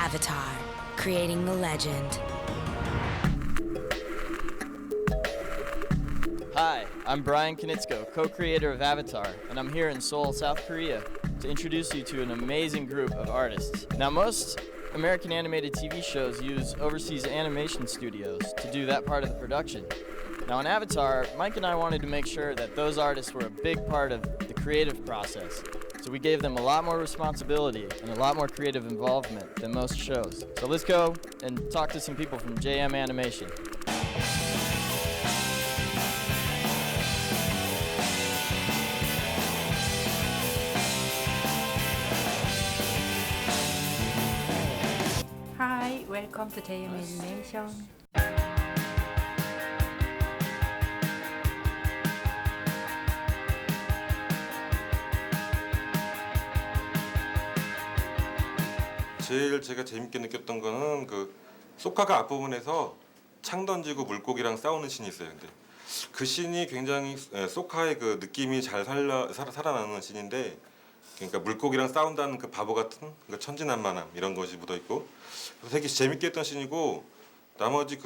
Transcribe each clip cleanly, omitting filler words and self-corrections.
Avatar, creating the legend. Hi, I'm Brian Knitsko, co-creator of Avatar, and I'm here in Seoul, South Korea to introduce you to an amazing group of artists. Now, most American animated TV shows use overseas animation studios to do that part of the production. Now, in Avatar, Mike and I wanted to make sure that those artists were a big part of the creative process. So we gave them a lot more responsibility and a lot more creative involvement than most shows. So let's go and talk to some people from JM Animation. Hi, welcome to JM Animation. 제일 제가 재밌게 느꼈던 거는 그 소카가 앞부분에서 창 던지고 물고기랑 싸우는 씬이 있어요. 근데 그 씬이 굉장히 소카의 그 느낌이 잘 살아나는 씬인데, 그러니까 물고기랑 싸운다는 그 바보 같은 그 천진난만함 이런 것이 묻어 있고 되게 재밌게 했던 씬이고, 나머지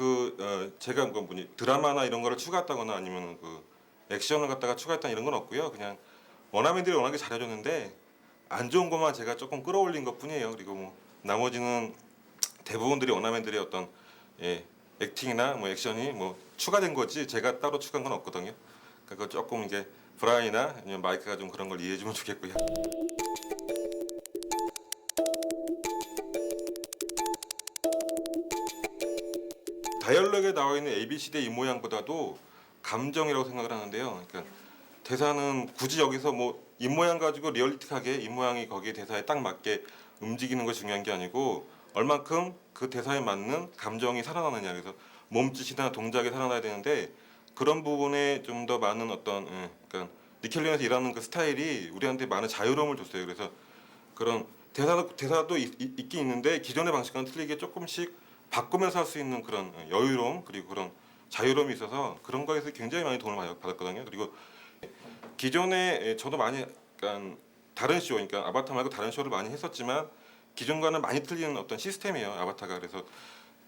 제가 드라마나 이런 거를 추가했다거나 아니면 그 액션을 갖다가 추가했다 이런 건 없고요. 그냥 원어민들이 워낙에 잘해줬는데 안 좋은 것만 제가 조금 끌어올린 것 뿐이에요. 그리고 뭐 나머지는 대부분들이 원어민들의 어떤 액팅이나 뭐 액션이 뭐 추가된 거지 제가 따로 추가한 건 없거든요. 그러니까 조금 이게 브라이나 아니면 마이크가 좀 그런 걸 이해해주면 좋겠고요. 다이얼로그에 나와 있는 ABCD의 입 모양보다도 감정이라고 생각을 하는데요. 그러니까 대사는 굳이 여기서 뭐 입 모양 가지고 리얼리틱하게 입 모양이 거기에 대사에 딱 맞게 움직이는 것이 중요한 게 아니고 얼만큼 그 대사에 맞는 감정이 살아나느냐. 그래서 몸짓이나 동작이 살아나야 되는데 그런 부분에 좀 더 많은 어떤 그러니까 니켈리언에서 일하는 그 스타일이 우리한테 많은 자유로움을 줬어요. 그래서 그런 대사도 있긴 있는데 기존의 방식과는 틀리게 조금씩 바꾸면서 할 수 있는 그런 여유로움 그리고 그런 자유로움이 있어서 그런 거에서 굉장히 많이 도움을 받았거든요. 그리고 기존에 저도 많이 그러니까 다른 쇼, 그러니까 아바타 말고 다른 쇼를 많이 했었지만 기존과는 많이 틀리는 어떤 시스템이에요, 아바타가. 그래서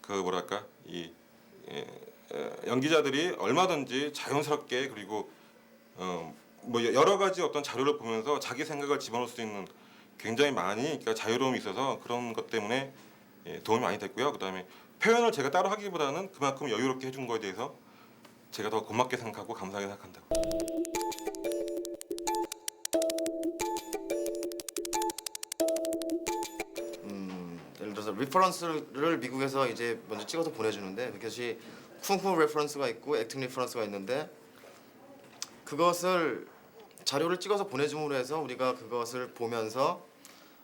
그 뭐랄까 연기자들이 얼마든지 자연스럽게 그리고 뭐 여러 가지 어떤 자료를 보면서 자기 생각을 집어넣을 수 있는 굉장히 많이 그러니까 자유로움이 있어서 그런 것 때문에 도움이 많이 됐고요. 그다음에 표현을 제가 따로 하기보다는 그만큼 여유롭게 해준 거에 대해서 제가 더 고맙게 생각하고 감사하게 생각한다고. 예를 들어서 리퍼런스를 미국에서 이제 먼저 찍어서 보내주는데 그것이 쿵쿵 레퍼런스가 있고 액팅 리퍼런스가 있는데 그것을 자료를 찍어서 보내줌으로 해서 우리가 그것을 보면서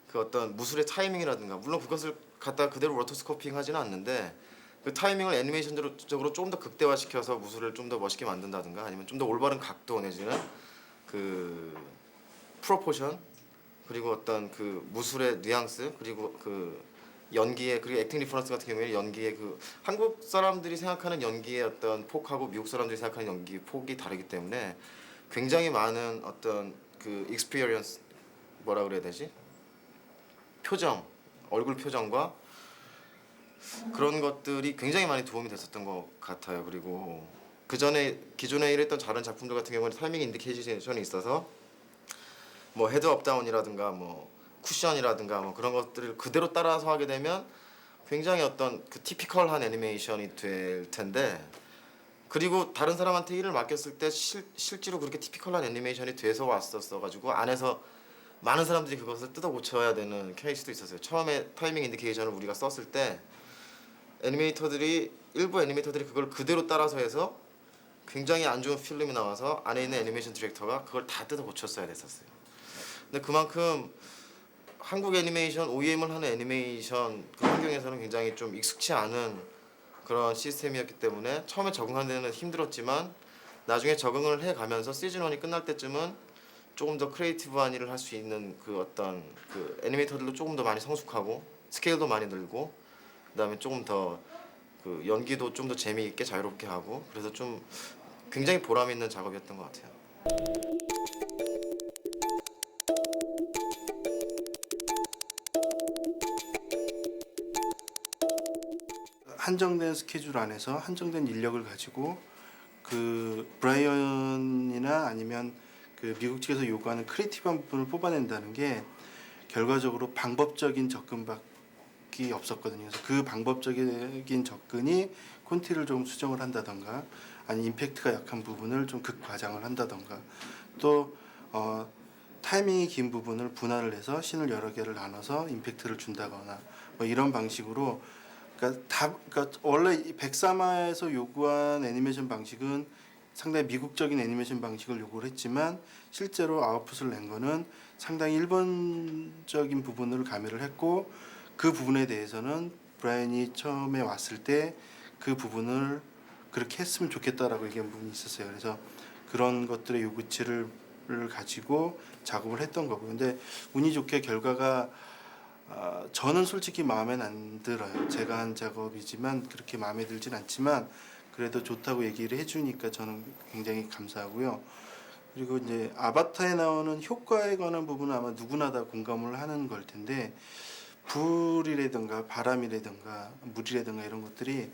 그 어떤 무술의 타이밍이라든가 물론 그것을 갖다 그대로 로토스코핑 하지는 않는데 그 타이밍을 애니메이션적으로 좀 더 극대화시켜서 무술을 좀 더 멋있게 만든다든가 아니면 좀 더 올바른 각도 내지는 그 프로포션 그리고 어떤 그 무술의 뉘앙스 그리고 그 연기의 그리고 액팅 리퍼런스 같은 경우에는 연기의 그 한국 사람들이 생각하는 연기의 어떤 폭하고 미국 사람들이 생각하는 연기 폭이 다르기 때문에 굉장히 많은 어떤 그 익스피리언스 뭐라 그래야 되지? 표정, 얼굴 표정과 그런 것들이 굉장히 많이 도움이 됐었던 것 같아요. 그리고 그 전에 기존에 일했던 다른 작품들 같은 경우는 타이밍 인디케이션이 있어서 뭐 헤드 업다운이라든가 뭐 쿠션이라든가 뭐 그런 것들을 그대로 따라서 하게 되면 굉장히 어떤 그 티피컬한 애니메이션이 될 텐데 그리고 다른 사람한테 일을 맡겼을 때 실제로 그렇게 티피컬한 애니메이션이 돼서 왔었어 가지고 안에서 많은 사람들이 그것을 뜯어 고쳐야 되는 케이스도 있었어요. 처음에 타이밍 인디케이션을 우리가 썼을 때 일부 애니메이터들이 그걸 그대로 따라서 해서 굉장히 안 좋은 필름이 나와서 안에 있는 애니메이션 디렉터가 그걸 다 뜯어 고쳤어야 됐었어요. 근데 그만큼 한국 애니메이션 OEM을 하는 애니메이션 그 환경에서는 굉장히 좀 익숙치 않은 그런 시스템이었기 때문에 처음에 적응하는 데는 힘들었지만 나중에 적응을 해가면서 시즌 1이 끝날 때쯤은 조금 더 크리에이티브한 일을 할 수 있는 그 어떤 그 애니메이터들도 조금 더 많이 성숙하고 스케일도 많이 늘고 그다음에 조금 더 그 연기도 좀 더 재미있게 자유롭게 하고 그래서 좀 굉장히 보람 있는 작업이었던 것 같아요. 한정된 스케줄 안에서 한정된 인력을 가지고 그 브라이언이나 아니면 그 미국 측에서 요구하는 크리에이티브한 부분을 뽑아낸다는 게 결과적으로 방법적인 접근밖에 없었거든요. 그래서 그 방법적인 접근이 콘티를 좀 수정을 한다던가 아니 임팩트가 약한 부분을 좀 극과장을 한다던가 또 타이밍이 긴 부분을 분할을 해서 씬을 여러 개를 나눠서 임팩트를 준다거나 뭐 이런 방식으로 그러니까 원래 이 백사마에서 요구한 애니메이션 방식은 상당히 미국적인 애니메이션 방식을 요구를 했지만 실제로 아웃풋을 낸 거는 상당히 일본적인 부분을 가미를 했고 그 부분에 대해서는 브라이언이 처음에 왔을 때 그 부분을 그렇게 했으면 좋겠다라고 얘기한 부분이 있었어요. 그래서 그런 것들의 요구치를 가지고 작업을 했던 거고 근데 운이 좋게 결과가 저는 솔직히 마음엔 안 들어요. 제가 한 작업이지만 그렇게 마음에 들진 않지만 그래도 좋다고 얘기를 해주니까 저는 굉장히 감사하고요. 그리고 이제 아바타에 나오는 효과에 관한 부분은 아마 누구나 다 공감을 하는 걸 텐데 불이라든가 바람이라든가 물이라든가 이런 것들이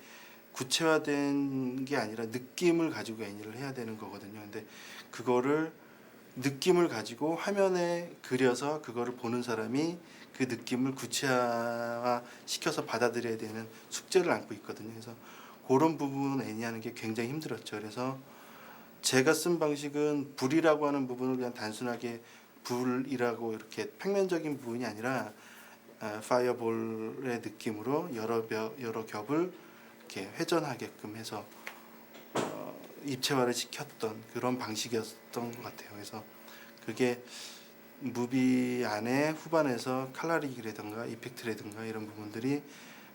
구체화된 게 아니라 느낌을 가지고 애니를 해야 되는 거거든요. 근데 그거를 느낌을 가지고 화면에 그려서 그거를 보는 사람이 그 느낌을 구체화 시켜서 받아들여야 되는 숙제를 안고 있거든요. 그래서 그런 부분은 애니하는 게 굉장히 힘들었죠. 그래서 제가 쓴 방식은 불이라고 하는 부분을 그냥 단순하게 불이라고 이렇게 평면적인 부분이 아니라 파이어볼의 느낌으로 여러 겹을 이렇게 회전하게끔 해서 입체화를 시켰던 그런 방식이었던 것 같아요. 그래서 그게 무비 안에 후반에서 칼라링이라든가 이펙트라든가 이런 부분들이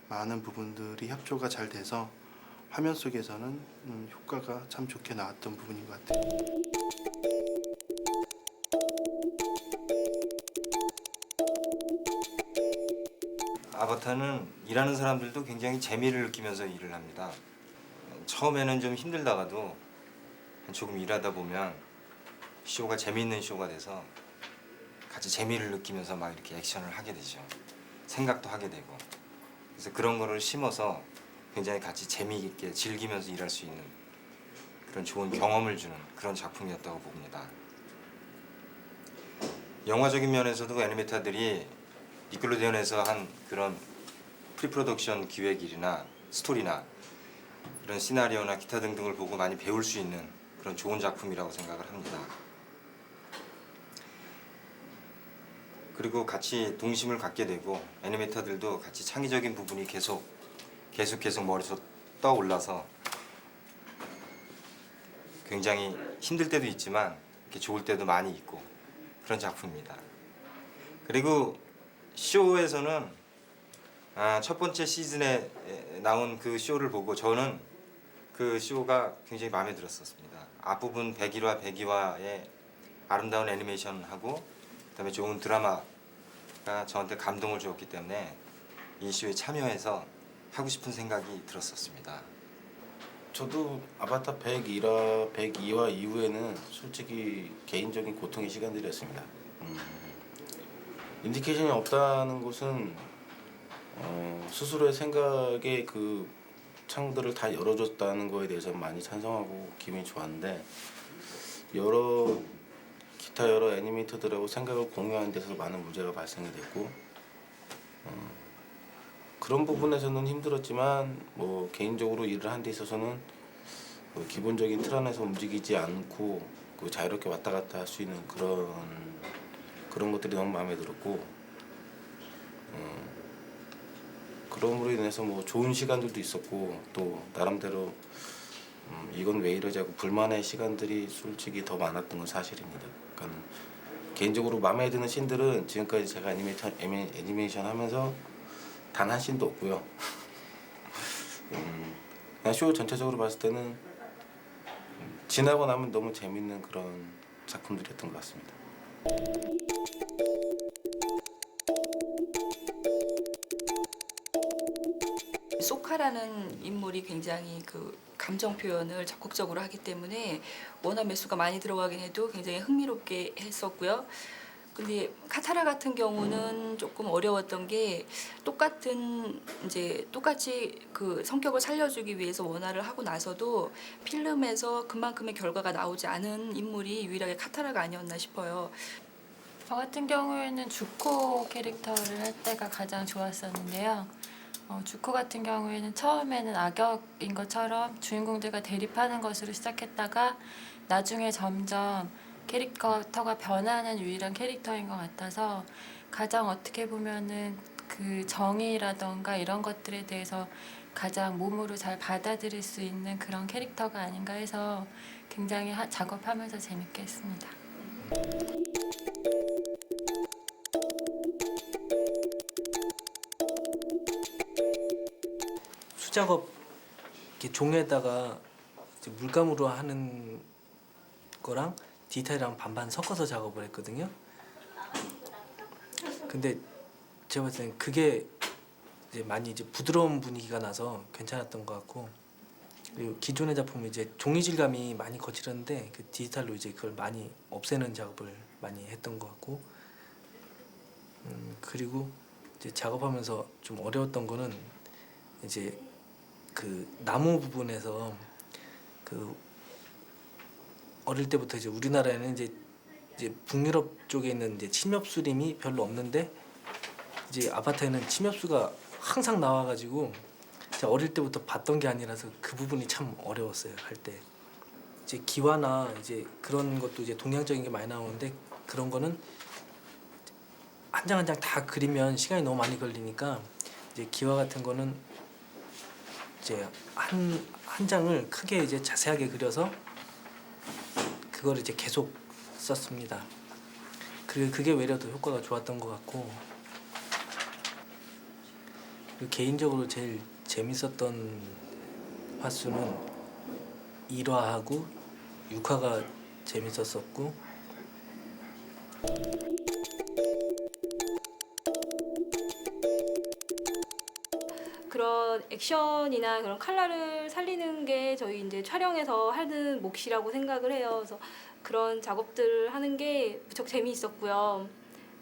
많은 부분들이 협조가 잘 돼서 화면 속에서는 효과가 참 좋게 나왔던 부분인 것 같아요. 아바타는 일하는 사람들도 굉장히 재미를 느끼면서 일을 합니다. 처음에는 좀 힘들다가도 조금 일하다 보면 쇼가 재미있는 쇼가 돼서 같이 재미를 느끼면서 막 이렇게 액션을 하게 되죠. 생각도 하게 되고. 그래서 그런 거를 심어서 굉장히 같이 재미있게 즐기면서 일할 수 있는 그런 좋은 경험을 주는 그런 작품이었다고 봅니다. 영화적인 면에서도 애니메이터들이 니클로디언에서 한 그런 프리프로덕션 기획일이나 스토리나 이런 시나리오나 기타 등등을 보고 많이 배울 수 있는 그런 좋은 작품이라고 생각을 합니다. 그리고 같이 동심을 갖게 되고 애니메이터들도 같이 창의적인 부분이 계속 머릿속 떠올라서 굉장히 힘들 때도 있지만 이렇게 좋을 때도 많이 있고 그런 작품입니다. 그리고 쇼에서는 첫 번째 시즌에 나온 그 쇼를 보고 저는 그 쇼가 굉장히 마음에 들었었습니다. 앞부분 101화의 아름다운 애니메이션하고 그다음에 좋은 드라마가 저한테 감동을 주었기 때문에 이 쇼에 참여해서 하고 싶은 생각이 들었었습니다. 저도 아바타 102화 이후에는 솔직히 개인적인 고통의 시간들이었습니다. 인디케이션이 없다는 것은 스스로의 생각에 그 창들을 다 열어줬다는 거에 대해서 많이 찬성하고 기분이 좋았는데 기타 여러 애니메이터들하고 생각을 공유하는 데서 많은 문제가 발생이 됐고 그런 부분에서는 힘들었지만 뭐 개인적으로 일을 하는 데 있어서는 그 기본적인 틀 안에서 움직이지 않고 그 자유롭게 왔다 갔다 할 수 있는 그런 것들이 너무 마음에 들었고 그럼으로 인해서 뭐 좋은 시간들도 있었고 또 나름대로 이건 왜 이러지 하고 불만의 시간들이 솔직히 더 많았던 건 사실입니다. 그러니까 개인적으로 마음에 드는 씬들은 지금까지 제가 애니메이션 하면서 단 한 씬도 없고요. 그냥 쇼 전체적으로 봤을 때는 지나고 나면 너무 재밌는 그런 작품들이었던 것 같습니다. 소카라는 인물이 굉장히 그 감정 표현을 적극적으로 하기 때문에 원화 매수가 많이 들어가긴 해도 굉장히 흥미롭게 했었고요. 근데 카타라 같은 경우는 조금 어려웠던 게 똑같이 그 성격을 살려주기 위해서 원화를 하고 나서도 필름에서 그만큼의 결과가 나오지 않은 인물이 유일하게 카타라가 아니었나 싶어요. 저 같은 경우에는 주코 캐릭터를 할 때가 가장 좋았었는데요. 주코 같은 경우에는 처음에는 악역인 것처럼 주인공들과 대립하는 것으로 시작했다가 나중에 점점 캐릭터가 변하는 유일한 캐릭터인 것 같아서 가장 어떻게 보면은 그 정의라던가 이런 것들에 대해서 가장 몸으로 잘 받아들일 수 있는 그런 캐릭터가 아닌가 해서 굉장히 작업하면서 재밌게 했습니다. 수작업 이렇게 종에다가 이제 물감으로 하는 거랑 디테일이랑 반반 섞어서 작업을 했거든요. 근데 제가 봤을 때는 그게 이제 많이 이제 부드러운 분위기가 나서 괜찮았던 것 같고, 그리고 기존의 작품은 이제 종이 질감이 많이 거칠었는데 그 디지털로 이제 그걸 많이 없애는 작업을 많이 했던 것 같고, 그리고 이제 작업하면서 좀 어려웠던 거는 이제 그 나무 부분에서 그 어릴 때부터 이제 우리나라에는 이제 북유럽 쪽에 있는 이제 침엽수림이 별로 없는데 이제 아바타에는 침엽수가 항상 나와가지고 제가 어릴 때부터 봤던 게 아니라서 그 부분이 참 어려웠어요. 할 때 이제 기와나 이제 그런 것도 이제 동양적인 게 많이 나오는데 그런 거는 한 장 한 장 다 그리면 시간이 너무 많이 걸리니까 이제 기와 같은 거는 이제 한 장을 크게 이제 자세하게 그려서 그걸 이제 계속 썼습니다. 그리고 그게 외려 더 효과가 좋았던 것 같고, 그리고 개인적으로 제일 재밌었던 화수는 1화하고 6화가 재밌었었고, 그런 액션이나 그런 컬러를 살리는 게 저희 이제 촬영에서 하는 몫이라고 생각을 해요. 그래서 그런 작업들을 하는 게 무척 재미있었고요.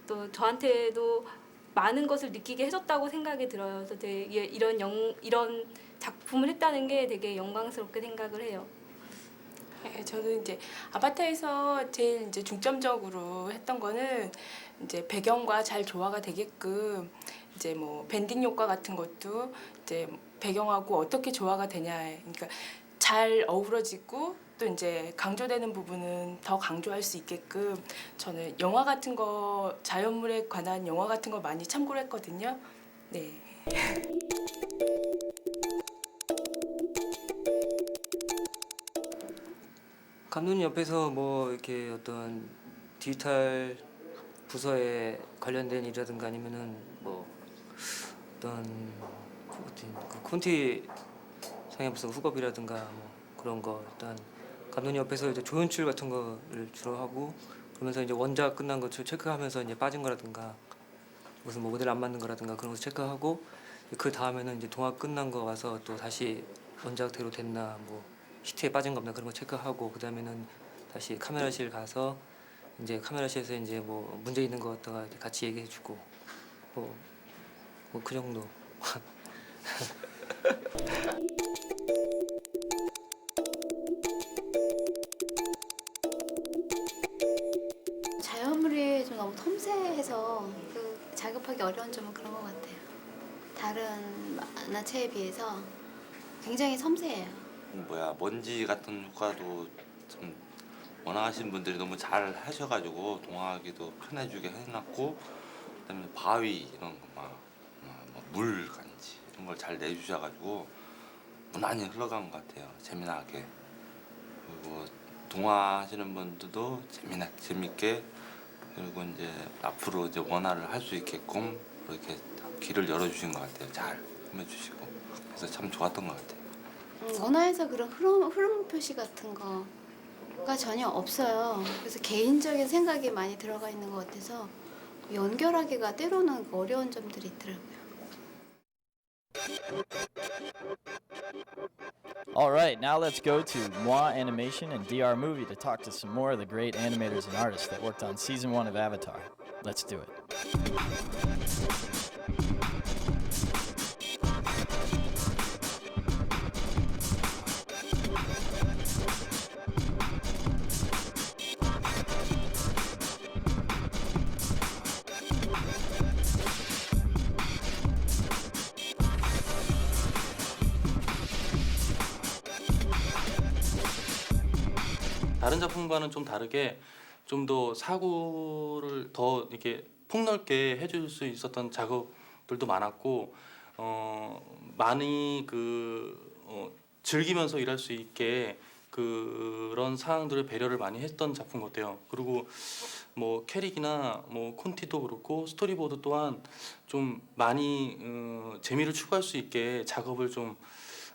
또 저한테도 많은 것을 느끼게 해줬다고 생각이 들어요. 그래서 되게 이런 작품을 했다는 게 되게 영광스럽게 생각을 해요. 네, 저는 이제 아바타에서 제일 이제 중점적으로 했던 거는 이제 배경과 잘 조화가 되게끔 이제 뭐 밴딩 효과 같은 것도 이제 배경하고 어떻게 조화가 되냐, 그러니까 잘 어우러지고 또 이제 강조되는 부분은 더 강조할 수 있게끔 저는 영화 같은 거, 자연물에 관한 영화 같은 거 많이 참고를 했거든요. 네. 감독님 옆에서 뭐 이렇게 어떤 디지털 부서에 관련된 일이라든가 아니면은 뭐 어떤 그 콘티 상해 무슨 후법이라든가 뭐 그런 거 일단 감독님 옆에서 이제 조연출 같은 거를 주로 하고, 그러면서 이제 원작 끝난 거 체크하면서 이제 빠진 거라든가 무슨 뭐 모델 안 맞는 거라든가 그런 거 체크하고, 그 다음에는 이제 동화 끝난 거 와서 또 다시 원작대로 됐나 뭐 히트에 빠진 거 없나 그런 거 체크하고, 그 다음에는 다시 카메라실 가서 이제 카메라실에서 이제 뭐 문제 있는 거 갖다가 같이 얘기해주고 뭐 그 정도. 자연물이 좀 너무 섬세해서 그 작업하기 어려운 점은 그런 것 같아요. 다른 만화체에 비해서 굉장히 섬세해요. 먼지 같은 효과도 좀 원하시는 분들이 너무 잘 하셔가지고 동화하기도 편해지게 해놨고, 그다음에 바위 이런 거물 간지 이런 걸 잘 내주셔가지고 무난히 흘러간 것 같아요. 재미나게. 그리고 동화 하시는 분들도 재밌게, 그리고 이제 앞으로 이제 원화를 할 수 있게끔 이렇게 길을 열어주신 것 같아요. 잘 해주시고, 그래서 참 좋았던 것 같아요. 원화에서 그런 흐름 표시 같은 거가 전혀 없어요. 그래서 개인적인 생각이 많이 들어가 있는 것 같아서 연결하기가 때로는 어려운 점들이 있더라고요. All right, now let's go to Moi Animation and DR Movie to talk to some more of the great animators and artists that worked on season 1 of Avatar. Let's do it. 다른 작품과는 좀 다르게 좀 더 사고를 더 이렇게 폭넓게 해줄 수 있었던 작업들도 많았고 많이 즐기면서 일할 수 있게 그런 사항들을 배려를 많이 했던 작품 같아요. 그리고 뭐 캐릭이나 뭐 콘티도 그렇고 스토리보드 또한 좀 많이 재미를 추구할 수 있게 작업을 좀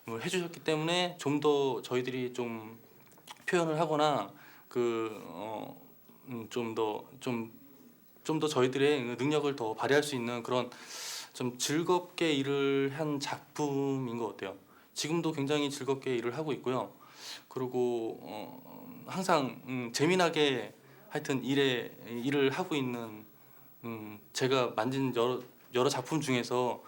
해주셨기 때문에 좀 더 저희들이 좀 표현을 하거나 좀 더 저희들의 능력을 더 발휘할 수 있는 그런 좀 즐겁게 일을 한 작품인 것 같아요. 지금도 굉장히 즐겁게 일을 하고 있고요. 그리고 항상 재미나게 하여튼 일을 하고 있는 제가 만진 여러 작품 중에서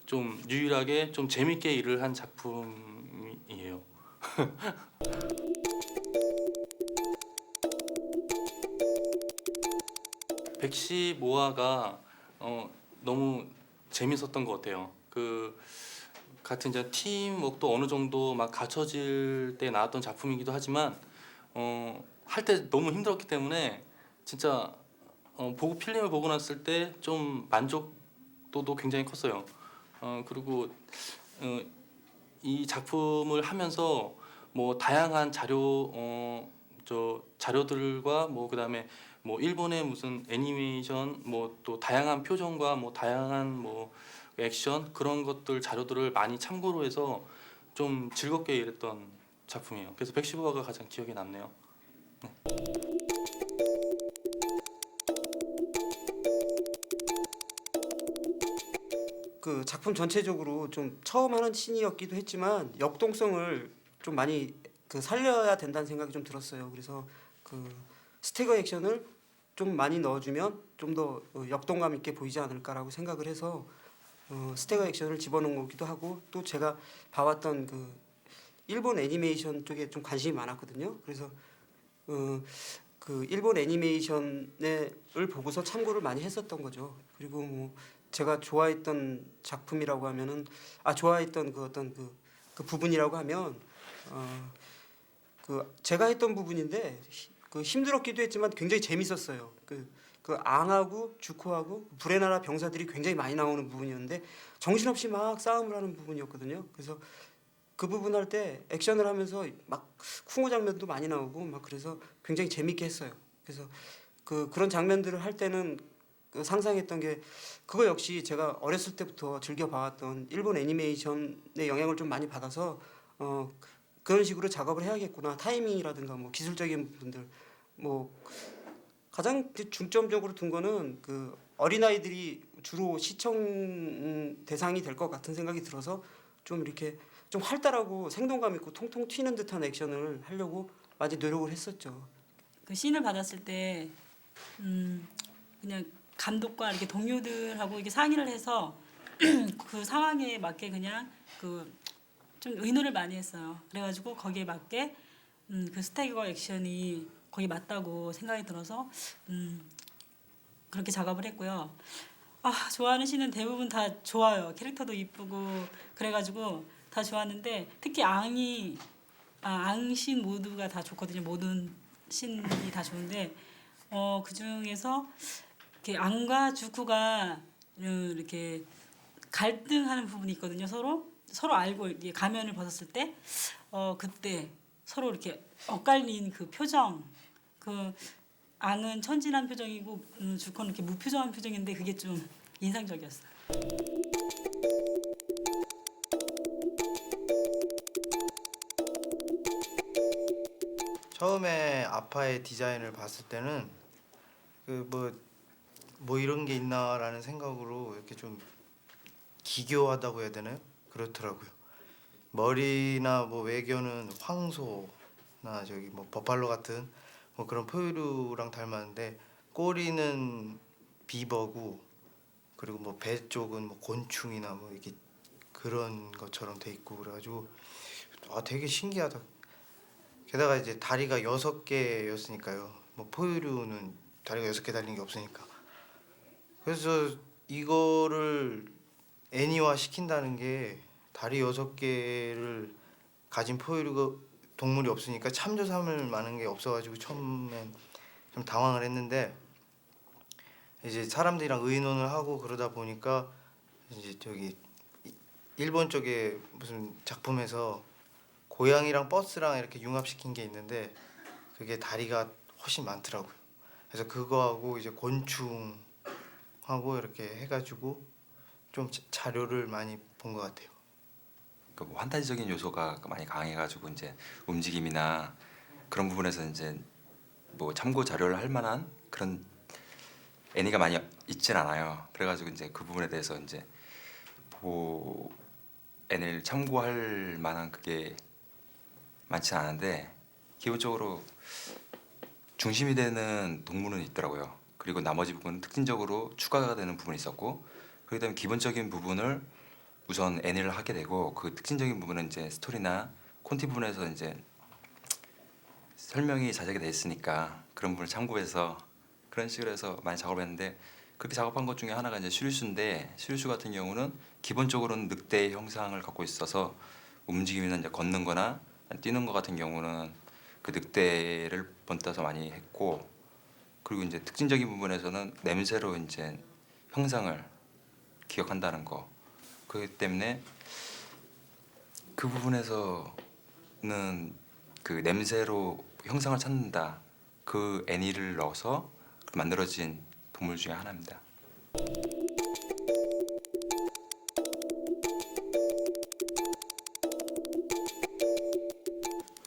좀 유일하게 좀 재밌게 일을 한 작품이에요. 백시모아가 너무 재밌었던 것 같아요. 같은 이제 팀워크도 어느 정도 막 갖춰질 때 나왔던 작품이기도 하지만 할 때 너무 힘들었기 때문에 진짜 필름을 보고 났을 때 좀 만족도도 굉장히 컸어요. 그리고 이 작품을 하면서 뭐 다양한 자료들과 뭐 그다음에 뭐 일본의 무슨 애니메이션 뭐 또 다양한 표정과 뭐 다양한 뭐 액션 그런 것들 자료들을 많이 참고로 해서 좀 즐겁게 일했던 작품이에요. 그래서 백시부화가 가장 기억에 남네요. 네. 그 작품 전체적으로 좀 처음 하는 씬이었기도 했지만 역동성을 좀 많이 살려야 된다는 생각이 좀 들었어요. 그래서 스태거 액션을 좀 많이 넣어주면 좀 더 역동감 있게 보이지 않을까라고 생각을 해서 스태거 액션을 집어넣은 거기도 하고 또 제가 봐왔던 일본 애니메이션 쪽에 좀 관심이 많았거든요. 그래서 일본 애니메이션을 보고서 참고를 많이 했었던 거죠. 그리고 뭐 제가 좋아했던 작품이라고 하면은 좋아했던 그 부분이라고 하면 제가 했던 부분인데 힘들었기도 했지만 굉장히 재밌었어요. 앙하고 주코하고 불의 나라 병사들이 굉장히 많이 나오는 부분이었는데 정신없이 막 싸움을 하는 부분이었거든요. 그래서 그 부분 할 때 액션을 하면서 막 쿵호 장면도 많이 나오고 막 그래서 굉장히 재밌게 했어요. 그래서 그런 장면들을 할 때는 상상했던 게 그거 역시 제가 어렸을 때부터 즐겨 봐왔던 일본 애니메이션의 영향을 좀 많이 받아서 그런 식으로 작업을 해야겠구나. 타이밍이라든가 뭐 기술적인 부분들 뭐 가장 중점적으로 둔 거는 어린아이들이 주로 시청 대상이 될 것 같은 생각이 들어서 좀 이렇게 좀 활달하고 생동감 있고 통통 튀는 듯한 액션을 하려고 많이 노력을 했었죠. 그 씬을 받았을 때 그냥 감독과 이렇게 동료들하고 이렇게 상의를 해서 그 상황에 맞게 그냥 좀 의논을 많이 했어요. 그래가지고 거기에 맞게 그 스태거 액션이 거기 맞다고 생각이 들어서 그렇게 작업을 했고요. 좋아하는 씬은 대부분 다 좋아요. 캐릭터도 이쁘고 그래가지고 다 좋았는데 특히 앙씬 모두가 다 좋거든요. 모든 씬이 다 좋은데 그 중에서 이렇게 앙과 주쿠가 이렇게 갈등하는 부분이 있거든요. 서로 알고 이렇게 가면을 벗었을 때 그때 서로 이렇게 엇갈린 그 표정, 앙은 천진한 표정이고 주코는 이렇게 무표정한 표정인데 그게 좀 인상적이었어요. 처음에 아파의 디자인을 봤을 때는 뭐 이런 게 있나라는 생각으로 이렇게 좀 기교하다고 해야 되나요? 그렇더라고요. 머리나 뭐 외견은 황소나 뭐 버팔로 같은 뭐 그런 포유류랑 닮았는데 꼬리는 비버고 그리고 뭐 배 쪽은 뭐 곤충이나 뭐 이렇게 그런 것처럼 돼 있고 그래가지고 되게 신기하다. 게다가 이제 다리가 6개였으니까요. 뭐 포유류는 다리가 6개 달린 게 없으니까. 그래서 이거를 애니화 시킨다는 게 다리 6개를 가진 포유류 동물이 없으니까 참조 삼을 만한 게 없어가지고 처음엔 좀 당황을 했는데 이제 사람들이랑 의논을 하고 그러다 보니까 이제 저기 일본 쪽에 무슨 작품에서 고양이랑 버스랑 이렇게 융합시킨 게 있는데 그게 다리가 훨씬 많더라고요. 그래서 그거하고 이제 곤충하고 이렇게 해가지고 좀 자료를 많이 본 것 같아요. 그 뭐 판타지적인 요소가 많이 강해가지고 이제 움직임이나 그런 부분에서 이제 뭐 참고 자료를 할 만한 그런 애니가 많이 있진 않아요. 그래가지고 이제 그 부분에 대해서 이제 보고 애니를 참고할 만한 그게 많지 않은데 기본적으로 중심이 되는 동물은 있더라고요. 그리고 나머지 부분은 특징적으로 추가가 되는 부분이 있었고 그렇기 때문에 기본적인 부분을 우선 애니를 하게 되고 그 특징적인 부분은 이제 스토리나 콘티 부분에서 이제 설명이 자세하게 돼 있으니까 그런 부분을 참고해서 그런 식으로 해서 많이 작업을 했는데 그렇게 작업한 것 중에 하나가 이제 슈류슈인데 슈류슈 같은 경우는 기본적으로는 늑대의 형상을 갖고 있어서 움직임이나 이제 걷는 거나 뛰는 거 같은 경우는 그 늑대를 본따서 많이 했고 그리고 이제 특징적인 부분에서는 냄새로 이제 형상을 기억한다는 거 그렇기 때문에 그 부분에서는 그 냄새로 형상을 찾는다 그 애니를 넣어서 만들어진 동물 중에 하나입니다.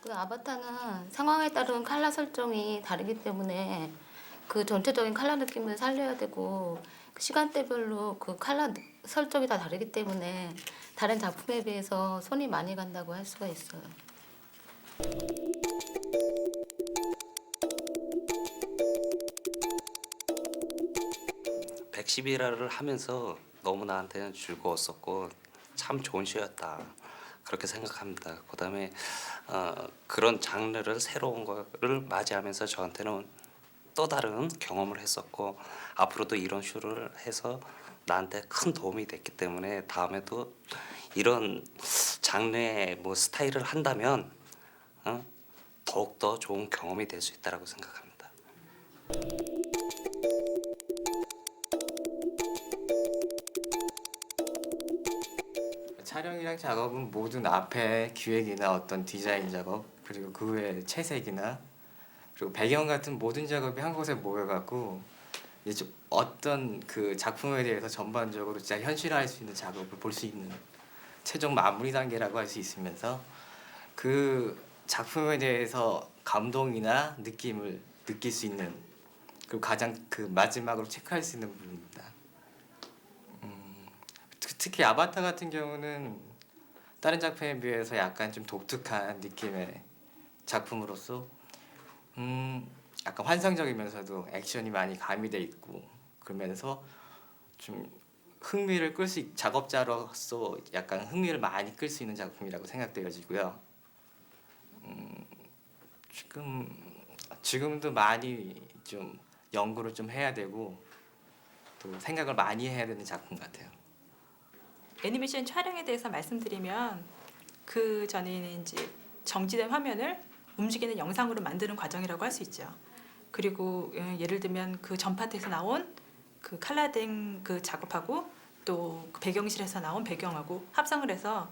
'그 아바타는 상황에 따른 컬러 설정이 다르기 때문에 그 전체적인 컬러 느낌을 살려야 되고 그 시간대별로 그 컬러 설정이 다 다르기 때문에 다른 작품에 비해서 손이 많이 간다고 할 수가 있어요. 111화를 하면서 너무 나한테는 즐거웠었고 참 좋은 쇼였다 그렇게 생각합니다. 그다음에 그런 장르를 새로운 거를 맞이하면서 저한테는 또 다른 경험을 했었고 앞으로도 이런 쇼를 해서 나한테 큰 도움이 됐기 때문에 다음에도 이런 장르의 뭐 스타일을 한다면 더욱더 좋은 경험이 될 수 있다라고 생각합니다. 촬영이랑 작업은 모든 앞에 기획이나 어떤 디자인 작업 그리고 그 외에 채색이나 그리고 배경 같은 모든 작업이 한 곳에 모여갖고 이제 좀 어떤 그 작품에 대해서 전반적으로 진짜 현실화할 수 있는 작업을 볼 수 있는 최종 마무리 단계라고 할 수 있으면서 그 작품에 대해서 감동이나 느낌을 느낄 수 있는 그리고 가장 그 마지막으로 체크할 수 있는 부분입니다. 특히 아바타 같은 경우는 다른 작품에 비해서 약간 좀 독특한 느낌의 작품으로서 약간 환상적이면서도 액션이 많이 가미돼 있고 그러면서 좀 흥미를 끌 수 작업자로서 약간 흥미를 많이 끌 수 있는 작품이라고 생각되어지고요. 지금도 많이 좀 연구를 좀 해야 되고 또 생각을 많이 해야 되는 작품 같아요. 애니메이션 촬영에 대해서 말씀드리면 그 전에는 이제 정지된 화면을 움직이는 영상으로 만드는 과정이라고 할 수 있죠. 그리고 예를 들면 그 전파트에서 나온 그 칼라된 그 작업하고 또 그 배경실에서 나온 배경하고 합성을 해서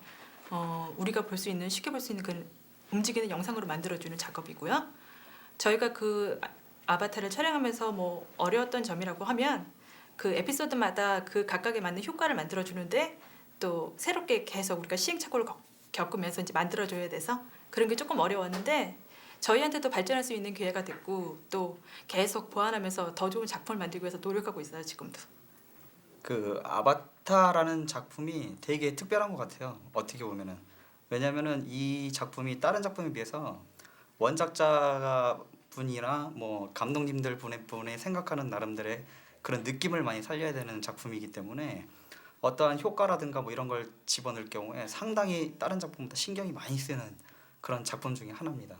우리가 볼 수 있는 쉽게 볼 수 있는 그 움직이는 영상으로 만들어주는 작업이고요. 저희가 그 아바타를 촬영하면서 뭐 어려웠던 점이라고 하면 그 에피소드마다 그 각각에 맞는 효과를 만들어주는데 또 새롭게 계속 우리가 시행착오를 겪으면서 이제 만들어줘야 돼서 그런 게 조금 어려웠는데 저희한테도 발전할 수 있는 기회가 됐고 또 계속 보완하면서 더 좋은 작품을 만들기 위해서 노력하고 있어요. 지금도. 그 아바타라는 작품이 되게 특별한 것 같아요. 어떻게 보면은 왜냐면은 이 작품이 다른 작품에 비해서 원작자가 분이나 뭐 감독님들 분의 생각하는 나름대로의 그런 느낌을 많이 살려야 되는 작품이기 때문에 어떠한 효과라든가 뭐 이런 걸 집어넣을 경우에 상당히 다른 작품보다 신경이 많이 쓰는 그런 작품 중에 하나입니다.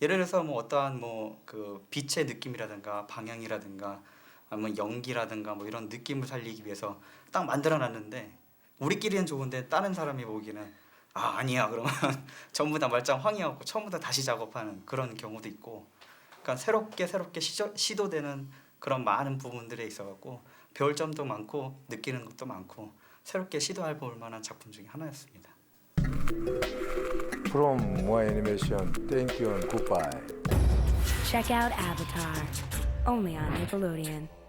예를 들어서 뭐 어떠한 뭐 그 빛의 느낌이라든가 방향이라든가 아니면 연기라든가 뭐 이런 느낌을 살리기 위해서 딱 만들어놨는데 우리끼리는 좋은데 다른 사람이 보기에는 아니야 그러면 전부 다 말짱 황이었고 처음부터 다시 작업하는 그런 경우도 있고, 그러니까 새롭게 시도되는 그런 많은 부분들에 있어갖고 배울 점도 많고 느끼는 것도 많고 새롭게 시도할 볼 만한 작품 중에 하나였습니다. From Moa Animation, thank you and goodbye. Check out Avatar, only on Nickelodeon.